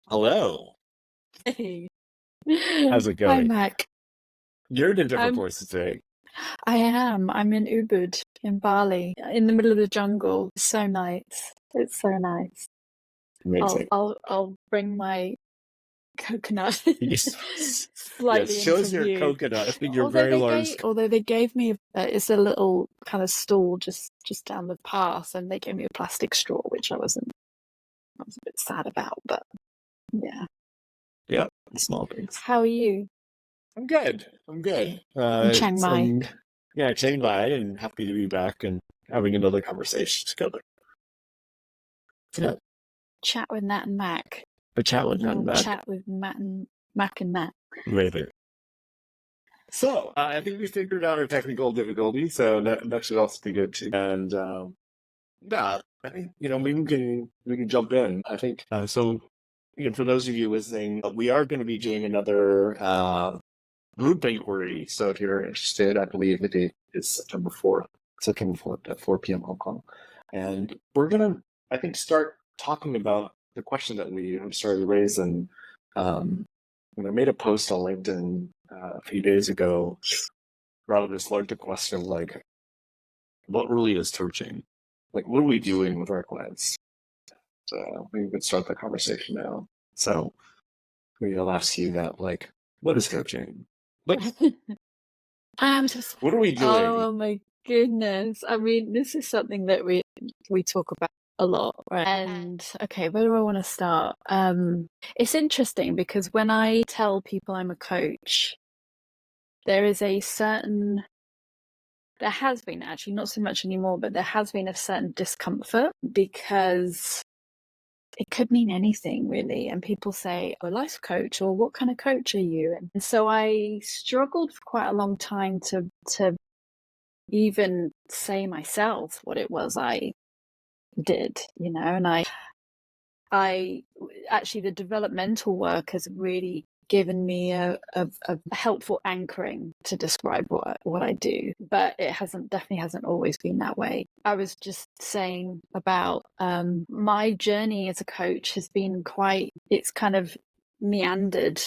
Hello. Hey. How's it Hi, going? Mac. You're in a different I'm place today. I am. I'm in Ubud in Bali, in the middle of the jungle. It's so nice. It's so nice. I'll Amazing. I'll I'll bring my coconut Yes. Yes. slightly Show into us your view. coconut. I think you're very large. Although they gave me it's a little kind of stall just down the path, and they gave me a plastic straw, which I was a bit sad about, but yeah. Yeah. Small things. How are you I'm good. I'm good. in Chiang Mai? Yeah, Chiang Mai, and happy to be back and having another conversation together. Yeah. Chat with Nat and Mac. A chat with Little none back. chat with Mac and Nat. Later. So, I think we figured out our technical difficulty, so that should also be good too. And yeah, I think maybe we can jump in. I think so. For those of you listening, we are going to be doing another group inquiry. So if you're interested, I believe the date is September 4th at 4 p.m. Hong Kong, and we're gonna, I think, start talking about the question that we have started to raise. And when I made a post on LinkedIn a few days ago, rather this larger question like, what really is coaching? Like, what are we doing with our clients? So we could start the conversation now. So maybe I'll ask you that, like, what is coaching? Like, I'm just, what are we doing? oh my goodness. I mean, this is something that we talk about a lot, right? And okay, where do I want to start? It's interesting because when I tell people I'm a coach, there is there has been actually, not so much anymore, but there has been a certain discomfort because it could mean anything really. And people say, "Oh, life coach," or "What kind of coach are you?" And so I struggled for quite a long time to even say myself what it was I did, and I actually, the developmental work has really given me a helpful anchoring to describe what I do, but it definitely hasn't always been that way. I was just saying about my journey as a coach has been it's kind of meandered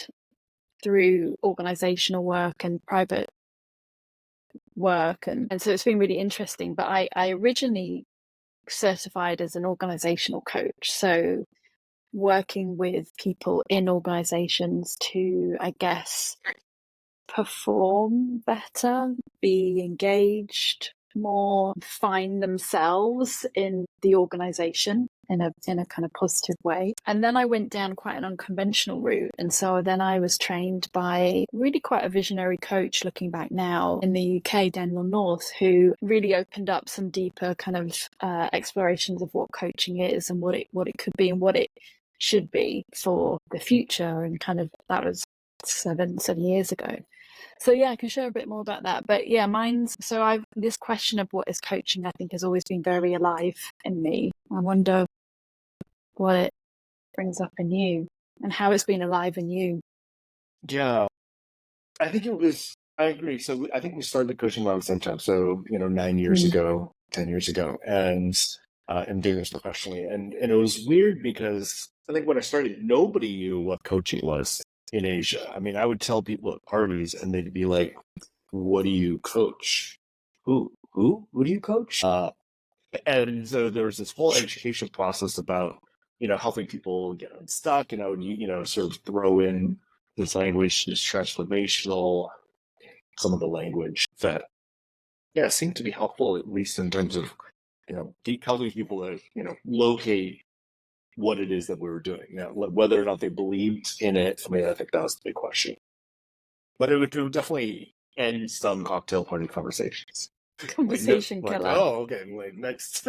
through organizational work and private work, and so it's been really interesting. But I originally certified as an organizational coach, so working with people in organizations to, I guess, perform better, be engaged more, find themselves in the organization in a kind of positive way. And then I went down quite an unconventional route. And so then I was trained by really quite a visionary coach, looking back now, in the UK, Daniel North, who really opened up some deeper kind of explorations of what coaching is and what it could be and what it should be for the future. And kind of, that was seven years ago. So yeah, I can share a bit more about that. But yeah, this question of what is coaching, I think, has always been very alive in me. I wonder what it brings up in you and how it's been alive in you. Yeah, I think I agree. So I think we started coaching around the same time. So, 9 years ago, 10 years ago, and doing this professionally. And it was weird because I think when I started, nobody knew what coaching was in Asia. I mean, I would tell people at parties and they'd be like, what do you coach? Who do you coach? And so there was this whole education process about, helping people get unstuck, and I would, sort of throw in this language, this transformational, some of the language that, yeah, seemed to be helpful, at least in terms of, helping people to, locate what it is that we were doing. Whether or not they believed in it, I mean, I think that was the big question. But it would definitely end some cocktail party conversations. Conversation Like, killer. oh, okay, like next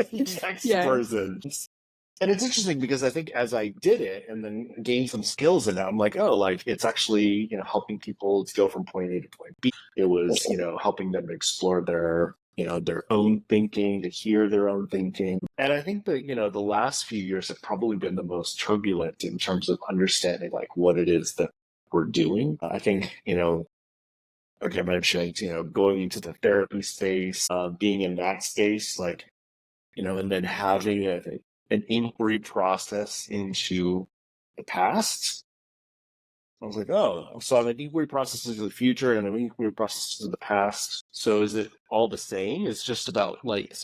Yeah. person. And it's interesting because I think as I did it and then gained some skills in it, I'm like, oh, like it's actually, helping people to go from point A to point B. It was, helping them explore their own thinking, to hear their own thinking. And I think that, the last few years have probably been the most turbulent in terms of understanding like what it is that we're doing. I think, like I mentioned, going into the therapy space, being in that space, like, and then having an inquiry process into the past. I was like, oh, so I'm an inquiry processes of the future and an inquiry processes of the past. So is it all the same? It's just about like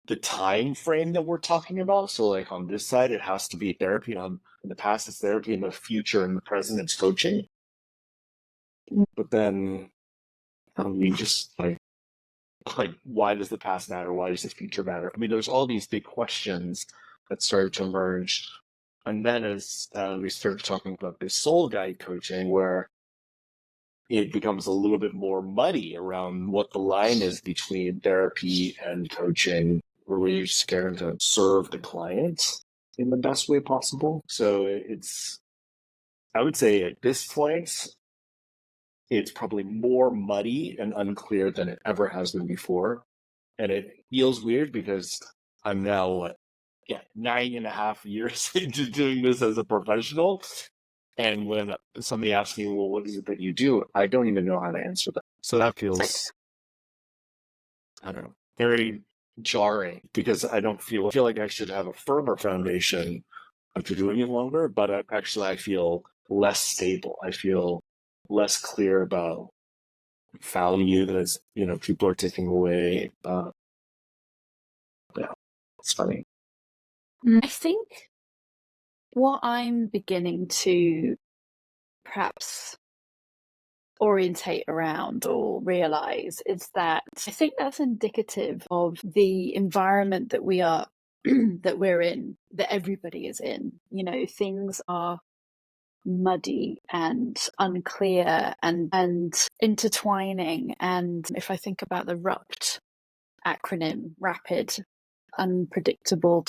the time frame that we're talking about. So like on this side, it has to be therapy. On in the past, it's therapy. In the future, in the present, it's coaching. But then you just like why does the past matter? Why does the future matter? I mean, there's all these big questions that started to emerge. And then as we started talking about this soul guide coaching, where it becomes a little bit more muddy around what the line is between therapy and coaching, where you're scared to serve the client in the best way possible. So I would say at this point, it's probably more muddy and unclear than it ever has been before. And it feels weird because I'm now, 9.5 years into doing this as a professional. And when somebody asks me, well, what is it that you do? I don't even know how to answer that. So that feels, I don't know, very jarring because I feel like I should have a firmer foundation after doing it longer, but I feel less stable. I feel less clear about value that is, people are taking away. Yeah, it's funny. I think what I'm beginning to perhaps orientate around or realize is that I think that's indicative of the environment that we are that we're in, that everybody is in. Things are muddy and unclear and intertwining. And if I think about the RUPT acronym, rapid, unpredictable,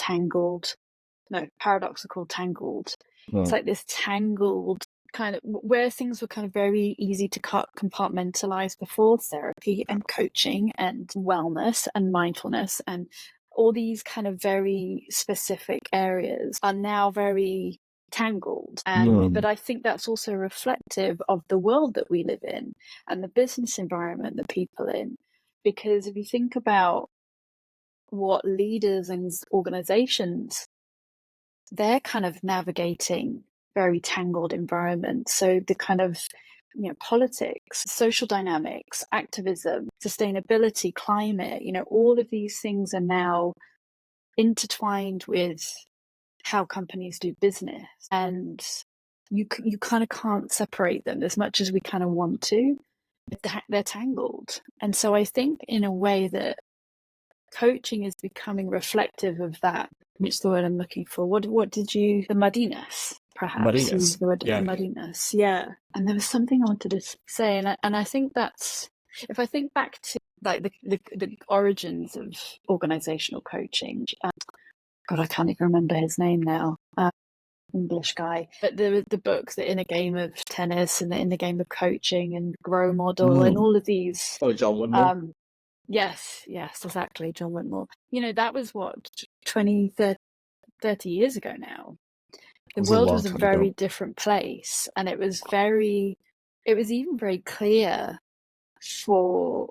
paradoxical, tangled. It's like this tangled kind of where things were kind of very easy to compartmentalize before, therapy and coaching and wellness and mindfulness and all these kind of very specific areas are now very tangled. But I think that's also reflective of the world that we live in and the business environment that people in. Because if you think about what leaders and organizations, they're kind of navigating very tangled environments. So the kind of politics, social dynamics, activism, sustainability, climate, all of these things are now intertwined with how companies do business, and you kind of can't separate them as much as we kind of want to. They're tangled. And so I think in a way that coaching is becoming reflective of that. What's the word I'm looking for? What did you, the muddiness, perhaps? Muddiness. The word, Yeah. muddiness. Yeah. And there was something I wanted to say, and I think that's, if I think back to like the origins of organizational coaching, God, I can't even remember his name now. English guy, but the books, The Inner Game of Tennis and The Inner Game of Coaching and Grow Model and all of these. Oh, John Whitmore. Yes, exactly. John Whitmore. That was what, 20, 30 years ago now. The world was a very different place. And it was even very clear for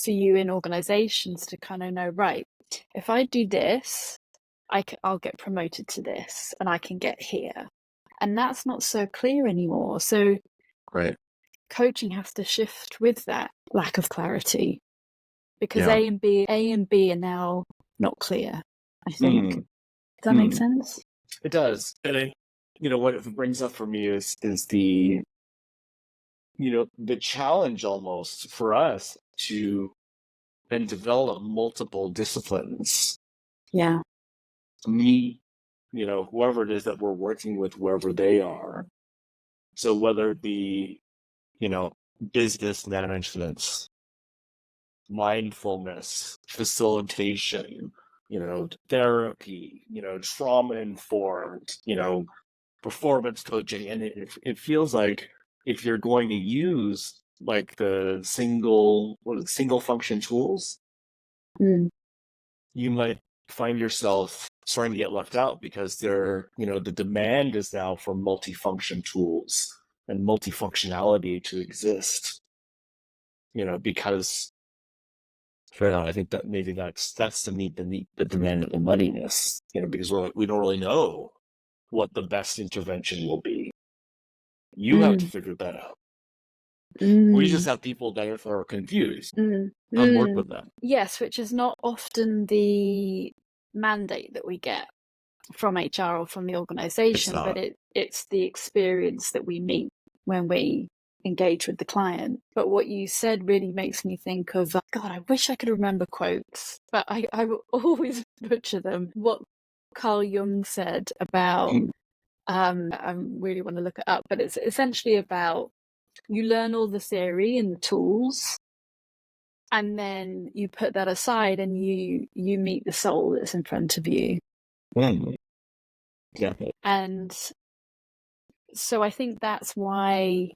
you in organizations to kind of know, right, if I do this, I'll get promoted to this and I can get here. And that's not so clear anymore. So right. Coaching has to shift with that lack of clarity. Because A and B are now not clear, I think. Does that make sense? It does. And what it brings up for me is the the challenge almost for us to then develop multiple disciplines. Yeah. Me, whoever it is that we're working with, wherever they are. So whether it be, business management, mindfulness, facilitation, therapy, trauma informed, performance coaching. And it feels like if you're going to use like the single function tools, you might find yourself starting to get left out because the demand is now for multifunction tools and multifunctionality to exist, because I think that maybe that's to meet the demand of the muddiness, because we don't really know what the best intervention will be. You have to figure that out. We just have people that are confused and work with them. Yes, which is not often the mandate that we get from HR or from the organization, but it's the experience that we meet when we engage with the client. But what you said really makes me think of, God, I wish I could remember quotes, but I will always butcher them. What Carl Jung said about, I really want to look it up, but it's essentially about you learn all the theory and the tools, and then you put that aside and you meet the soul that's in front of you. Yeah. And so I think that's why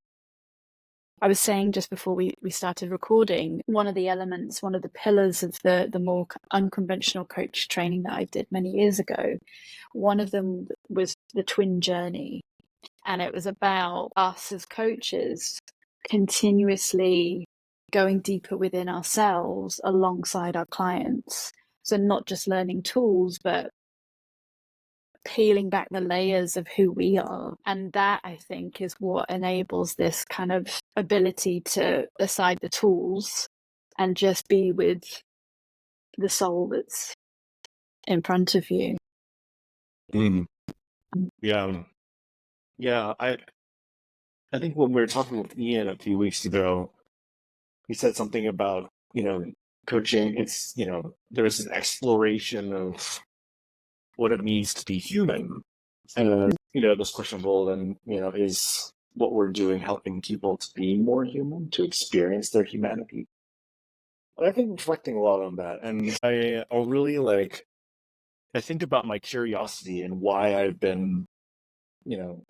I was saying just before we started recording, one of the elements, one of the pillars of the more unconventional coach training that I did many years ago, one of them was the twin journey. And it was about us as coaches continuously going deeper within ourselves alongside our clients. So not just learning tools, but peeling back the layers of who we are. And that, I think, is what enables this kind of ability to aside the tools and just be with the soul that's in front of you. Yeah. I think when we were talking with Ian a few weeks ago, he said something about, coaching. It's, there's an exploration of what it means to be human. And, this question of, well, then, is what we're doing helping people to be more human, to experience their humanity? But I've been reflecting a lot on that. And I really I think about my curiosity and why I've been,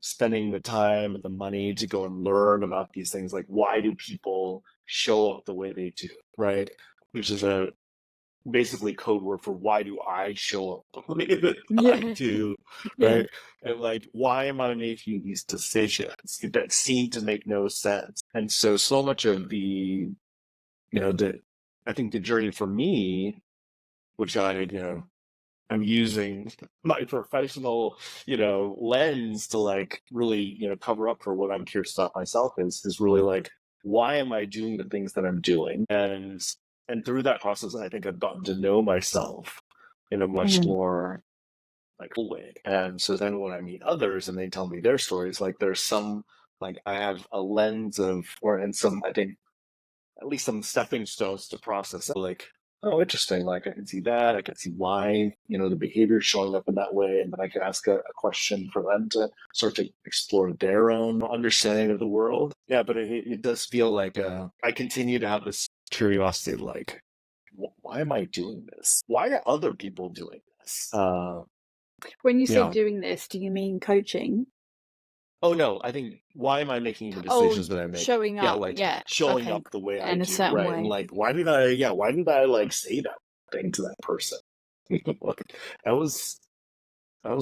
spending the time and the money to go and learn about these things. Like, why do people show up the way they do, right? Which is a basically code word for why do I show up the way that I do, right? And like, why am I making these decisions that seem to make no sense? And so much of I think the journey for me, which I'm using my professional, lens to like really, cover up for what I'm curious about myself is really like, why am I doing the things that I'm doing? And through that process, I think I've gotten to know myself in a much more like cool way. And so then when I meet others and they tell me their stories, like there's some, like I have a lens of, and some, I think, at least some stepping stones to process it. Like, oh, interesting. Like I can see that. I can see why, the behavior is showing up in that way. And then I can ask a question for them to sort of explore their own understanding of the world. Yeah, but it does feel like I continue to have this curiosity, like, why am I doing this? Why are other people doing this? When you say doing this, do you mean coaching? Oh no, I think why am I making the decisions that I make? Showing up, showing up the way I in a do, certain right? way. And like, why did I like say that thing to that person? that was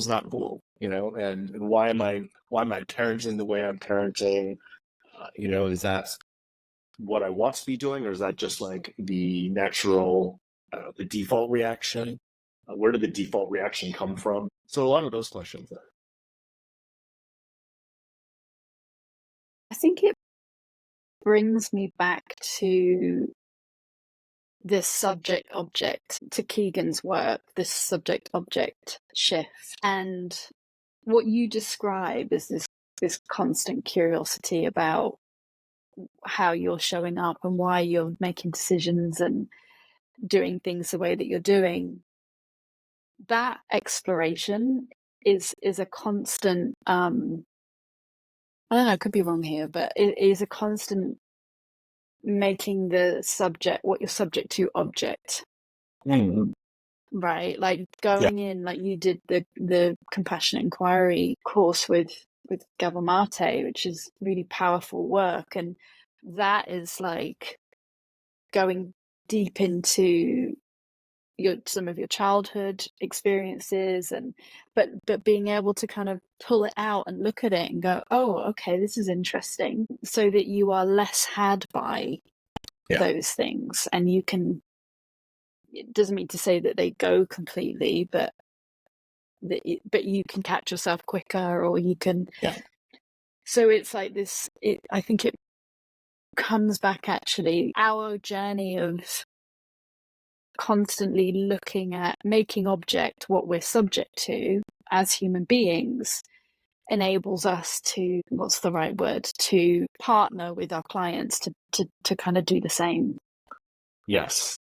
not cool, and why am I parenting the way I'm parenting? Is that what I want to be doing, or is that just like the natural, the default reaction? Where did the default reaction come from? So a lot of those questions. I think it brings me back to this subject-object, to Keegan's work, this subject-object shift. And what you describe is this constant curiosity about how you're showing up and why you're making decisions and doing things the way that you're doing. That exploration is a constant, I don't know, I could be wrong here, but it is a constant making the subject, what you're subject to, object. Right, like going in, like you did the compassionate inquiry course with Gabor Mate, which is really powerful work, and that is like going deep into some of your childhood experiences, and but being able to kind of pull it out and look at it and go, oh, okay, this is interesting, so that you are less had by those things, and you can. It doesn't mean to say that they go completely, but but you can catch yourself quicker, or you can. Yeah. So it's like this. I think it comes back, actually, our journey of constantly looking at making object what we're subject to as human beings enables us to, what's the right word, to partner with our clients to kind of do the same. Yes.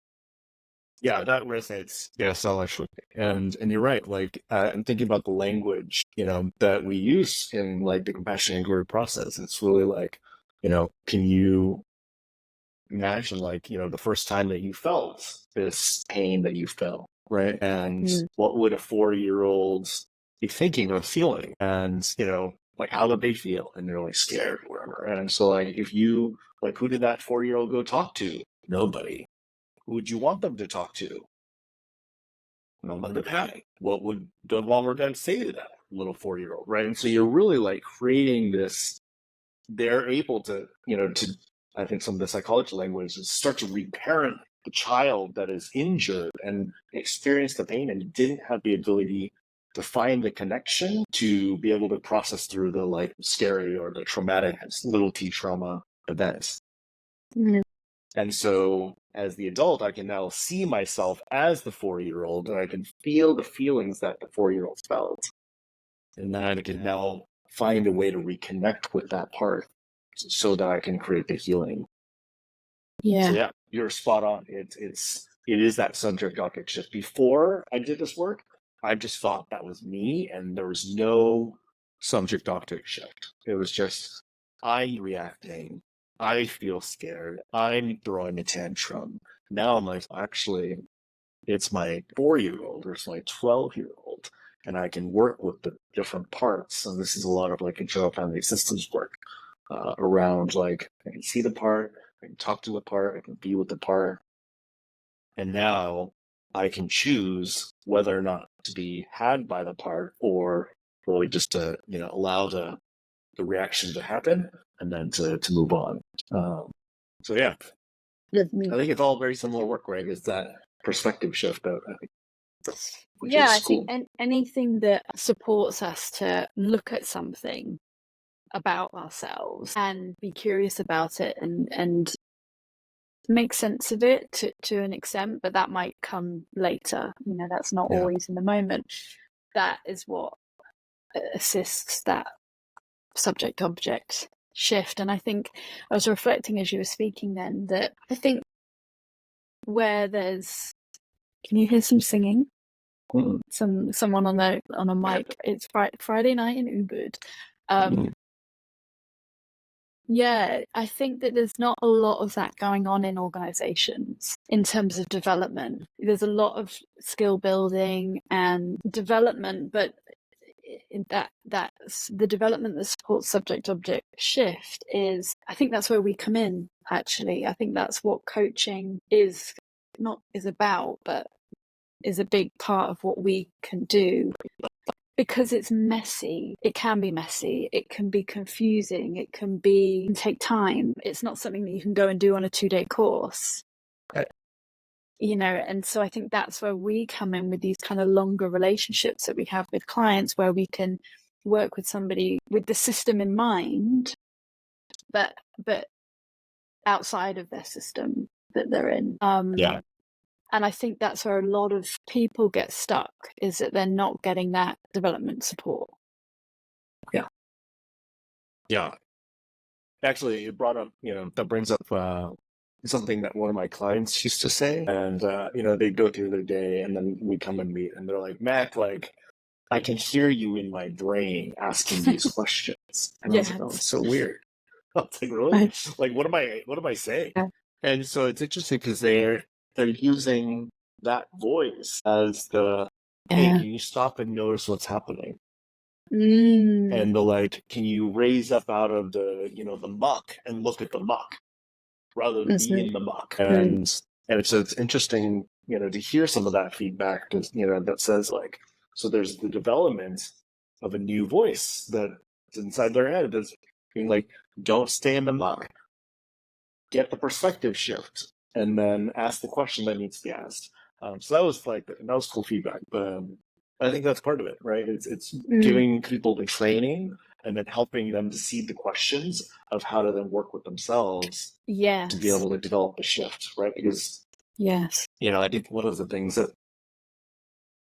Yeah, that resonates. Yeah, so much with me. And you're right. Like, I'm thinking about the language, that we use in like the compassion inquiry process. It's really like, can you imagine like, the first time that you felt this pain that you felt, right? And what would a 4-year-old be thinking or feeling? And, like how did they feel? And they're like scared or whatever. And so like if you like who did that 4-year-old go talk to? Nobody. Who would you want them to talk to? Nobody to panic. What would the mom or dad say to that little 4-year-old, right? And so you're really like creating this, they're able to, I think some of the psychology language is start to reparent the child that is injured and experienced the pain and didn't have the ability to find the connection to be able to process through the like scary or the traumatic little T trauma events. Mm. And so as the adult, I can now see myself as the 4-year-old and I can feel the feelings that the 4-year-old felt. And then I can now find a way to reconnect with that part so that I can create the healing. Yeah. So yeah, you're spot on. It is that subject object shift. Before I did this work, I just thought that was me and there was no subject object shift. It was just I'm reacting. I feel scared. I'm throwing a tantrum. Now I'm like, actually, it's my 4-year-old or it's my 12-year-old, and I can work with the different parts. And this is a lot of like internal family systems work around like I can see the part, I can talk to the part, I can be with the part, and now I can choose whether or not to be had by the part or really just to allow the reaction to happen and then to move on. So yeah, I think it's all very similar work, right? It's that perspective shift that I think, which is I cool. think anything that supports us to look at something about ourselves and be curious about it and make sense of it to an extent, but that might come later. That's not always in the moment. That is what assists that subject object shift. And I think I was reflecting as you were speaking then that I think where there's, can you hear some singing? Someone on a mic. It's Friday night in Ubud. Yeah, I think that there's not a lot of that going on in organizations in terms of development. There's a lot of skill building and development, but that's the development that supports subject object shift is, I think that's where we come in, actually. I think that's what coaching is about, but is a big part of what we can do. Because it's messy. It can be messy. It can be confusing. It can take time. It's not something that you can go and do on a 2-day course. Right. And so I think that's where we come in with these kind of longer relationships that we have with clients, where we can work with somebody with the system in mind, but outside of their system that they're in. And I think that's where a lot of people get stuck, is that they're not getting that development support. Yeah. Yeah. Actually, it brought up, that brings up something that one of my clients used to say. And, they go through their day and then we come and meet and they're like, Mac, like, I can hear you in my brain asking these questions. And I was like, oh, it's so weird. I was like, really? Like, what am I saying? Yeah. And so it's interesting because they're using that voice as the, hey, can you stop and notice what's happening? And the like, can you raise up out of the, the muck and look at the muck rather than be in the muck? And it's interesting, to hear some of that feedback, because, that says like, so there's the development of a new voice that's inside their head that's being like, don't stay in the muck. Get the perspective shift and then ask the question that needs to be asked. So that was cool feedback. But I think that's part of it, right? It's Mm, giving people the training and then helping them to see the questions of how to then work with themselves to be yes. able to develop a shift, right? Because, Yes. I think one of the things that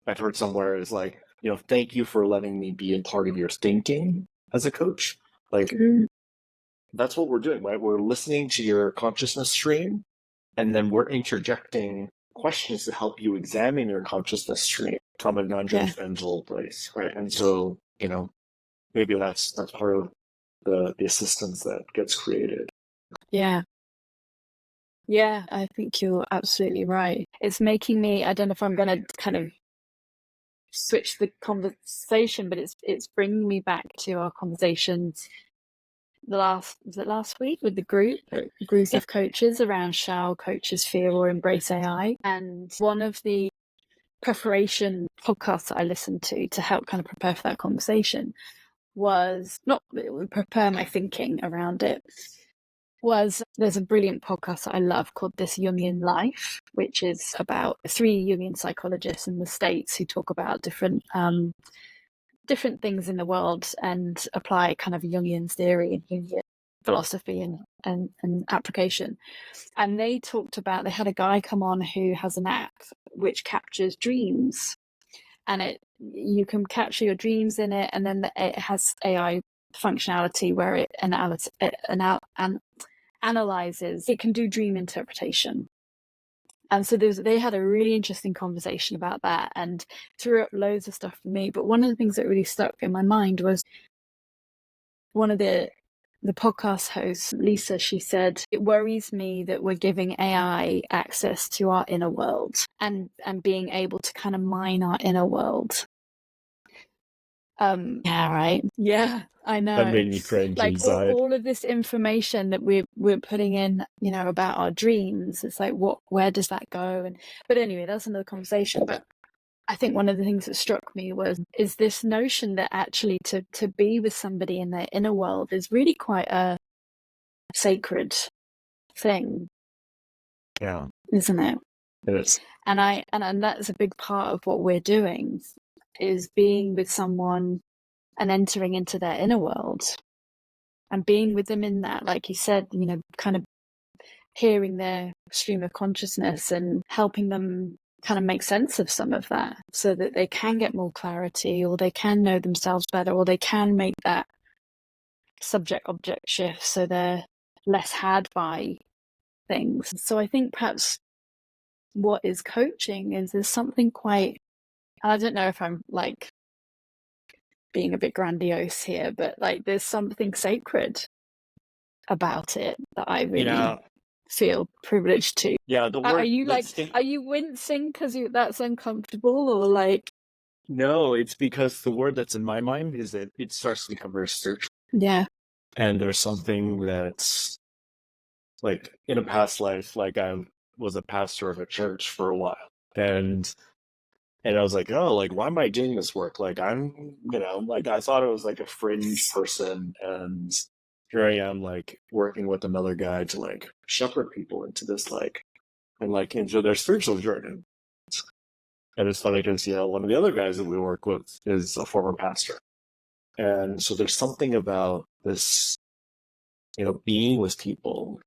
I've heard somewhere is like, thank you for letting me be a part of your thinking as a coach. Like, Mm, that's what we're doing, right? We're listening to your consciousness stream, and then we're interjecting questions to help you examine your consciousness stream from a yeah. non-judgmental place, right? And so, maybe that's part of the assistance that gets created. Yeah. Yeah. I think you're absolutely right. It's making me, I don't know if I'm going to kind of switch the conversation, but it's bringing me back to our conversations was it last week with the group Yeah. of coaches around shall coaches fear or embrace AI. And one of the preparation podcasts that I listened to help kind of prepare for that conversation was not prepare my thinking around it was there's a brilliant podcast that I love called This Jungian Life, which is about three Jungian psychologists in the States who talk about different things in the world and apply kind of Jungian theory and Jungian philosophy and application. And they talked about, they had a guy come on who has an app which captures dreams, and you can capture your dreams in it, and then it has AI functionality where it analyzes, it can do dream interpretation. And so they had a really interesting conversation about that and threw up loads of stuff for me. But one of the things that really stuck in my mind was one of the podcast hosts, Lisa, she said, it worries me that we're giving AI access to our inner world and being able to kind of mine our inner world. Yeah, right. Yeah, I That know. made me cringe Like inside. all of this information that we're putting in, about our dreams. It's like, where does that go? But anyway, that's another conversation. But I think one of the things that struck me is this notion that actually to be with somebody in their inner world is really quite a sacred thing, Yeah, isn't it? it is. And that's a big part of what we're doing is being with someone and entering into their inner world and being with them in that, like you said, kind of hearing their stream of consciousness and helping them kind of make sense of some of that so that they can get more clarity or they can know themselves better or they can make that subject object shift so they're less had by things. So I think perhaps what is coaching is there's something quite, and I don't know if I'm like being a bit grandiose here, but like there's something sacred about it that I really Yeah, feel privileged to. yeah. Are you The like, distinct. are you wincing because that's uncomfortable or like? No, it's because the word that's in my mind is that it starts to become very spiritual, Yeah. and there's something that's like in a past life, like I was a pastor of a church for a while, and I was like, oh, like why am I doing this work? Like like I thought I was like a fringe person, and here I am, like working with another guy to like shepherd people into this into their spiritual journey. And it's funny because one of the other guys that we work with is a former pastor, and so there's something about this, being with people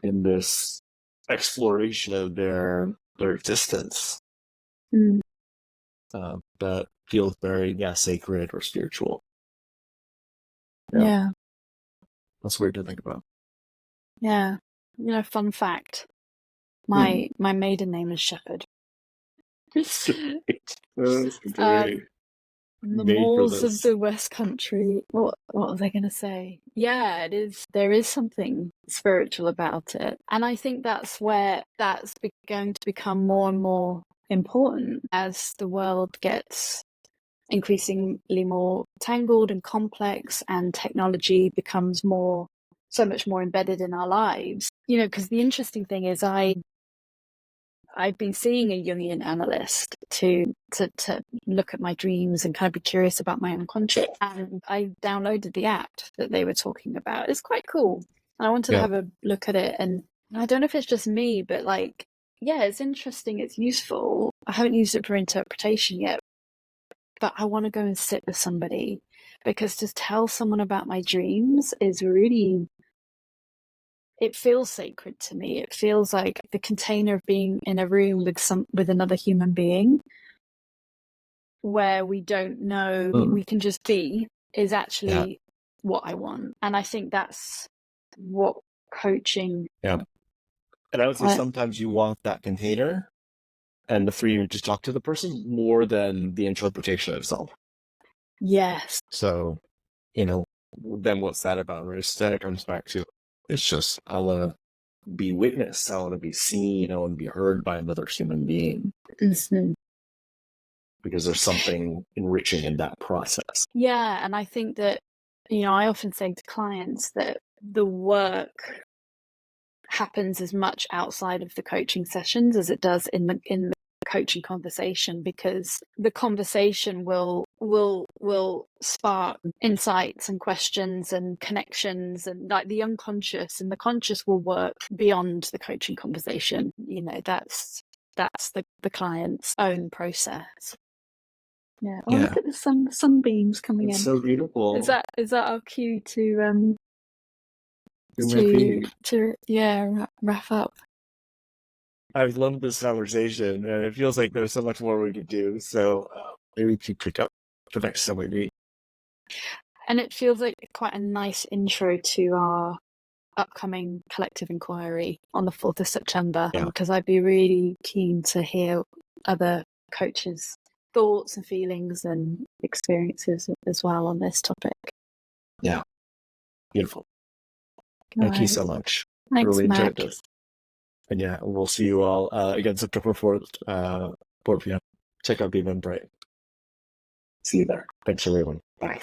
in this exploration of their existence Mm. that feels very sacred or spiritual. Yeah, Yeah. that's weird to think about. Yeah. Fun fact. Hmm. My maiden name is Shepherd. That's great. um the Made for moors of this. the West Country. What was I going to say? Yeah, it is. There is something spiritual about it, and I think that's where that's going to become more and more important as the world gets increasingly more tangled and complex, and technology becomes so much more embedded in our lives. Because the interesting thing is, I've been seeing a Jungian analyst to look at my dreams and kind of be curious about my unconscious. And I downloaded the app that they were talking about. It's quite cool. And I wanted to Yeah. have a look at it. And I don't know if it's just me, but yeah, it's interesting. It's useful. I haven't used it for interpretation yet. but I want to go and sit with somebody, because to tell someone about my dreams is really, it feels sacred to me. It feels like the container of being in a room with another human being, where we don't know, we can just be, is actually what I want. And I think that's what coaching. Yeah. And I would say sometimes you want that container and the freedom to talk to the person more than the interpretation itself. Yes. So, then what's that about? Right? Instead, it comes back to, it's just, I want to be witnessed. I want to be seen. I want to be heard by another human being. Mm-hmm. Because there's something enriching in that process. Yeah. And I think that, I often say to clients that the work happens as much outside of the coaching sessions as it does in the coaching conversation, because the conversation will spark insights and questions and connections, and like the unconscious and the conscious will work beyond the coaching conversation. That's the client's own process. Yeah. Oh, look at the sunbeams coming It's in. so beautiful. Is that our cue to wrap up? I've loved this conversation, and it feels like there's so much more we could do. So maybe we could pick up the next time we meet. And it feels like quite a nice intro to our upcoming collective inquiry on the 4th of September, because I'd be really keen to hear other coaches' thoughts and feelings and experiences as well on this topic. Yeah. Beautiful. Thank you so much. Thanks, I really enjoyed Mac. this. And we'll see you all again September 4th, 4 p.m. Check out Beam and Bright. See you there. Thanks, everyone. Bye.